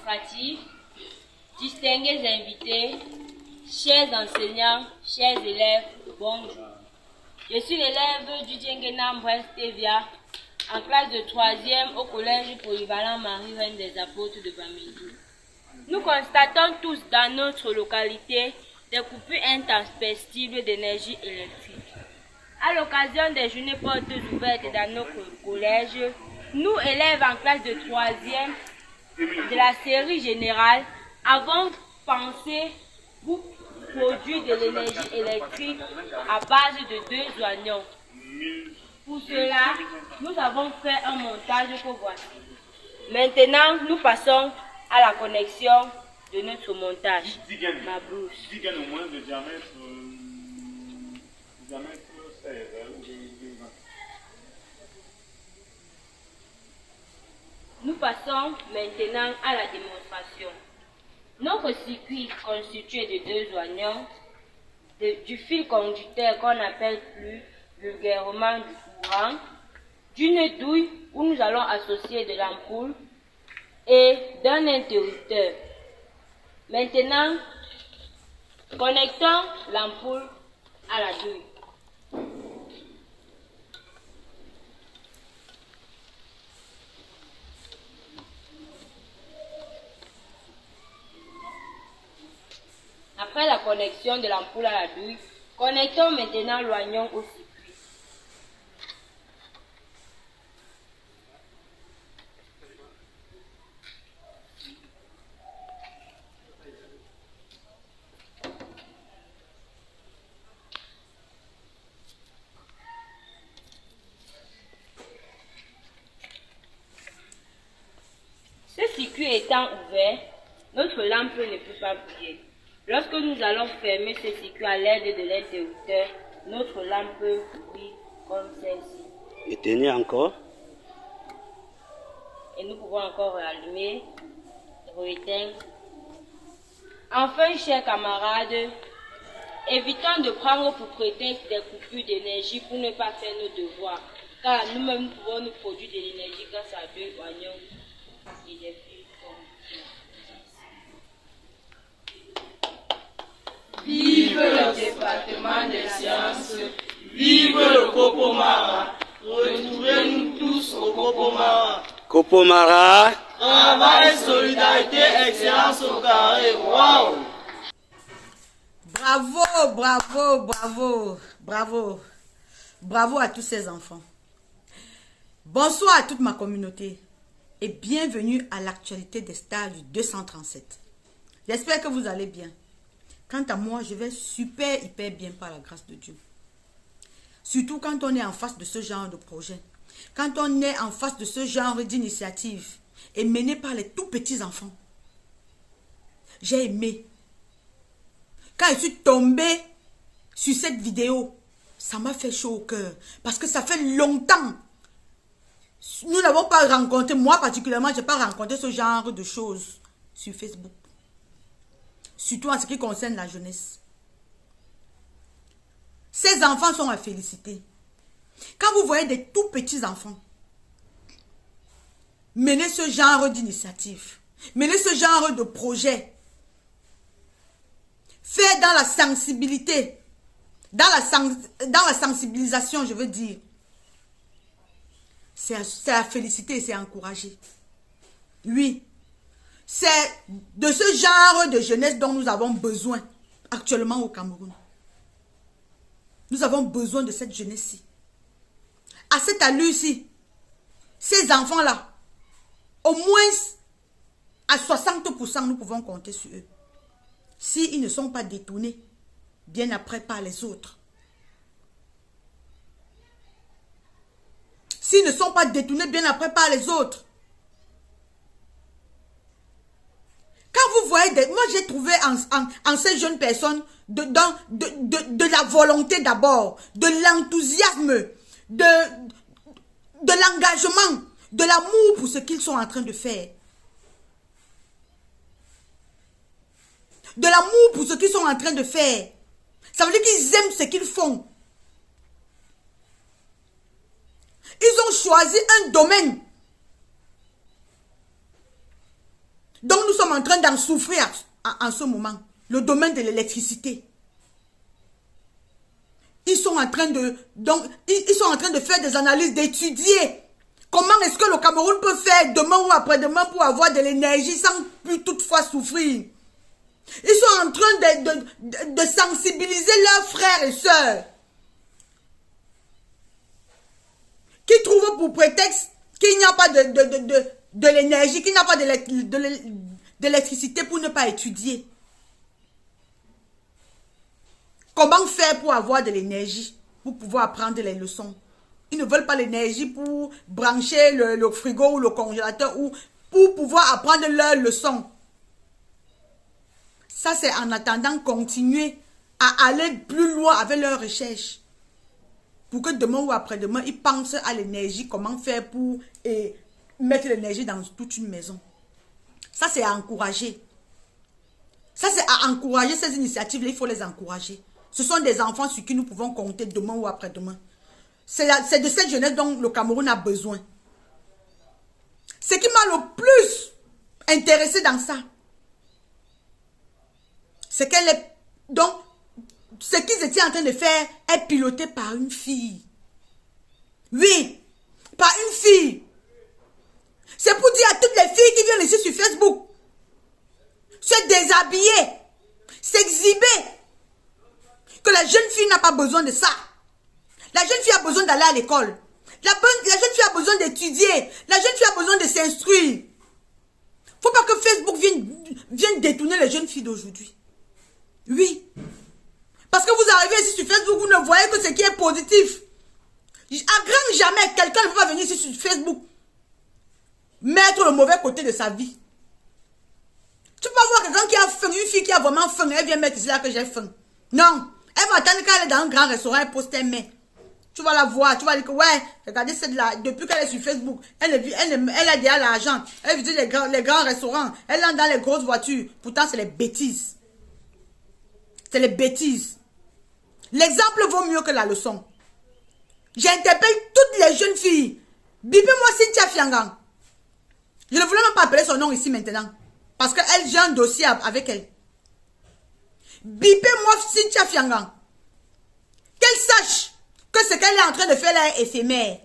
administratif, distingués invités, chers enseignants, chers élèves, bonjour. Je suis l'élève du Djengenam Brest-Tevia, en classe de 3e au collège polyvalent Marie-Reine des Apôtres de Bamilou. Nous constatons tous dans notre localité des coupures intempestives d'énergie électrique. À l'occasion des journées portes ouvertes dans notre collège, nous, élèves en classe de 3e de la série générale, avons pensé pour produire de l'énergie électrique à base de 2 oignons. Pour cela, nous avons fait un montage que voici. Maintenant, nous passons à la connexion de notre montage. Ma bouche. Au moins de diamètre 16. Nous passons maintenant à la démonstration. Notre circuit constitué de 2 oignons, du fil conducteur qu'on appelle plus vulgairement du courant, d'une douille où nous allons associer de l'ampoule et d'un interrupteur. Maintenant, connectons l'ampoule à la douille. Après la connexion de l'ampoule à la douille, connectons maintenant l'oignon au circuit. Ce circuit étant ouvert, notre lampe ne peut pas briller. Lorsque nous allons fermer ce circuit à l'aide de l'interrupteur, notre lampe brille comme celle-ci. Éteignez encore. Et nous pouvons encore rallumer, rééteindre. Enfin, chers camarades, évitons de prendre pour prétexte des coupures d'énergie pour ne pas faire nos devoirs, car nous-mêmes pouvons nous produire de l'énergie grâce à 2 oignons et des fils comme Vive le département des sciences, vive le Copomara, retrouvez-nous tous au Copomara. Copomara. Travail, solidarité, excellence au carré, waouh! Bravo, bravo, bravo, bravo, bravo à tous ces enfants. Bonsoir à toute ma communauté et bienvenue à l'actualité des stages 237. J'espère que vous allez bien. Quant à moi, je vais hyper bien par la grâce de Dieu. Surtout quand on est en face de ce genre de projet. Quand on est en face de ce genre d'initiative et mené par les tout petits enfants. J'ai aimé. Quand je suis tombée sur cette vidéo, ça m'a fait chaud au cœur. Parce que ça fait longtemps. Nous n'avons pas rencontré, moi particulièrement, je n'ai pas rencontré ce genre de choses sur Facebook. Surtout en ce qui concerne la jeunesse. Ces enfants sont à féliciter. Quand vous voyez des tout petits enfants mener ce genre d'initiative, mener ce genre de projet, faire dans la sensibilité, dans la sensibilisation, je veux dire, c'est à féliciter et c'est à encourager. Oui. C'est de ce genre de jeunesse dont nous avons besoin actuellement au Cameroun. Nous avons besoin de cette jeunesse-ci. À cette allure-ci, ces enfants-là, au moins à 60%, nous pouvons compter sur eux. S'ils ne sont pas détournés, bien après par les autres. S'ils ne sont pas détournés bien après par les autres. Quand vous voyez, moi j'ai trouvé en ces jeunes personnes de la volonté d'abord, de l'enthousiasme, de l'engagement, de l'amour pour ce qu'ils sont en train de faire. De l'amour pour ce qu'ils sont en train de faire. Ça veut dire qu'ils aiment ce qu'ils font. Ils ont choisi un domaine dont nous sommes sommes en train d'en souffrir en ce moment. Le domaine de l'électricité. Ils sont en train de faire des analyses, d'étudier comment est-ce que le Cameroun peut faire demain ou après-demain pour avoir de l'énergie sans plus toutefois souffrir. Ils sont en train de sensibiliser leurs frères et sœurs qui trouvent pour prétexte qu'il n'y a pas de l'énergie, qu'il n'y a pas d'électricité pour ne pas étudier. Comment faire pour avoir de l'énergie, pour pouvoir apprendre les leçons? Ils ne veulent pas l'énergie pour brancher le frigo ou le congélateur ou pour pouvoir apprendre leurs leçons. Ça, c'est en attendant continuer à aller plus loin avec leurs recherches. Pour que demain ou après-demain, ils pensent à l'énergie, comment faire pour mettre l'énergie dans toute une maison. Ça, c'est à encourager. Ça, c'est à encourager ces initiatives-là, il faut les encourager. Ce sont des enfants sur qui nous pouvons compter demain ou après-demain. C'est de cette jeunesse dont le Cameroun a besoin. Ce qui m'a le plus intéressé dans ça, c'est qu'elle est... Donc, ce qu'ils étaient en train de faire est piloté par une fille. Oui, par une fille. C'est pour dire à toutes les filles qui viennent ici sur Facebook, se déshabiller, s'exhiber, que la jeune fille n'a pas besoin de ça. La jeune fille a besoin d'aller à l'école. La jeune fille a besoin d'étudier. La jeune fille a besoin de s'instruire. Faut pas que Facebook vienne détourner les jeunes filles d'aujourd'hui. Oui. Parce que vous arrivez ici sur Facebook, vous ne voyez que ce qui est positif. À grand jamais, quelqu'un ne peut pas venir ici sur Facebook mettre le mauvais côté de sa vie. Tu peux pas voir quelqu'un qui a faim, une fille qui a vraiment faim, elle vient mettre ici là que j'ai faim. Non. Elle va attendre qu'elle est dans un grand restaurant, elle pose tes mains. Tu vas la voir, tu vas dire que ouais, regardez celle-là, depuis qu'elle est sur Facebook, elle a déjà l'argent, elle visite les grands restaurants, elle entre dans les grosses voitures. Pourtant, c'est les bêtises. C'est les bêtises. L'exemple vaut mieux que la leçon. J'interpelle toutes les jeunes filles. Bipez-moi Cynthia Fiangang. Je ne voulais même pas appeler son nom ici maintenant. Parce qu'elle, j'ai un dossier avec elle. Bipez-moi Cynthia Fiangang. Qu'elle sache que ce qu'elle est en train de faire là est éphémère.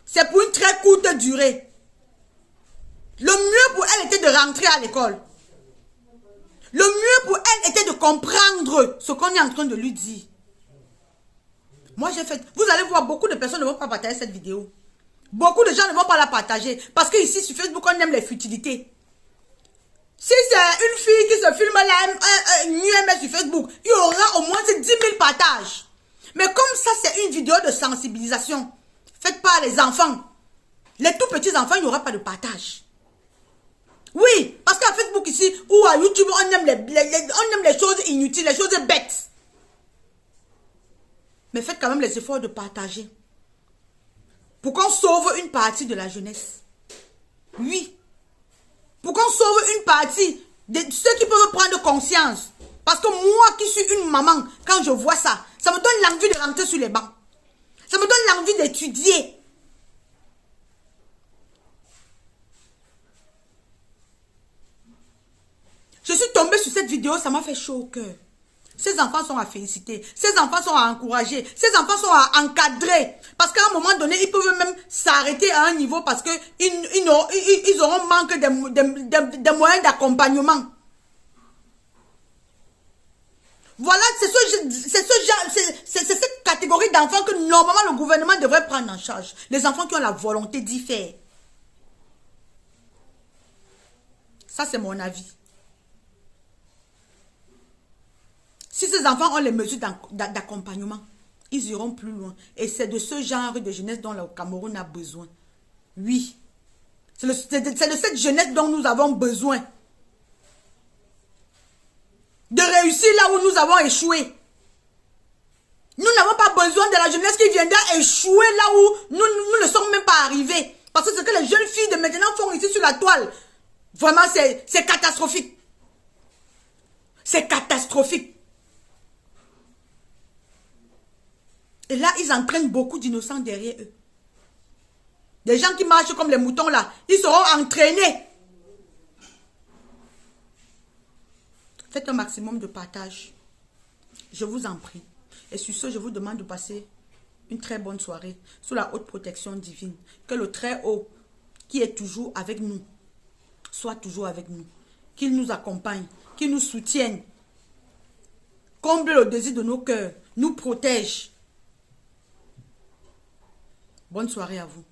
C'est pour une très courte durée. Le mieux pour elle était de rentrer à l'école. Le mieux pour elle était de comprendre ce qu'on est en train de lui dire. Moi j'ai fait... Vous allez voir, beaucoup de personnes ne vont pas partager cette vidéo. Beaucoup de gens ne vont pas la partager. Parce qu'ici sur Facebook, on aime les futilités. Si c'est une fille qui se filme là, nu sur Facebook, il y aura au moins 10 000 partages. Mais comme ça, c'est une vidéo de sensibilisation faite par les enfants. Les tout petits enfants, il n'y aura pas de partage. Oui, parce qu'à Facebook ici, ou à YouTube, on aime les choses inutiles, les choses bêtes. Mais faites quand même les efforts de partager. Pour qu'on sauve une partie de la jeunesse. Oui. Pour qu'on sauve une partie de ceux qui peuvent prendre conscience. Parce que moi qui suis une maman, quand je vois ça, ça me donne l'envie de rentrer sur les bancs. Ça me donne l'envie d'étudier. Je suis tombée sur cette vidéo, ça m'a fait chaud au cœur. Ces enfants sont à féliciter. Ces enfants sont à encourager. Ces enfants sont à encadrer. Parce qu'à un moment donné, ils peuvent même s'arrêter à un niveau parce qu'ils auront manque de moyens d'accompagnement. Voilà, c'est cette catégorie d'enfants que normalement le gouvernement devrait prendre en charge. Les enfants qui ont la volonté d'y faire. Ça, c'est mon avis. Si ces enfants ont les mesures d'accompagnement, ils iront plus loin. Et c'est de ce genre de jeunesse dont le Cameroun a besoin. Oui. C'est de cette jeunesse dont nous avons besoin. De réussir là où nous avons échoué. Nous n'avons pas besoin de la jeunesse qui viendra échouer là où nous ne sommes même pas arrivés. Parce que ce que les jeunes filles de maintenant font ici sur la toile, vraiment c'est catastrophique. C'est catastrophique. Et là, ils entraînent beaucoup d'innocents derrière eux. Des gens qui marchent comme les moutons là, ils seront entraînés. Faites un maximum de partage. Je vous en prie. Et sur ce, je vous demande de passer une très bonne soirée sous la haute protection divine. Que le Très-Haut, qui est toujours avec nous, soit toujours avec nous. Qu'il nous accompagne, qu'il nous soutienne. Comble le désir de nos cœurs, nous protège. Bonne soirée à vous.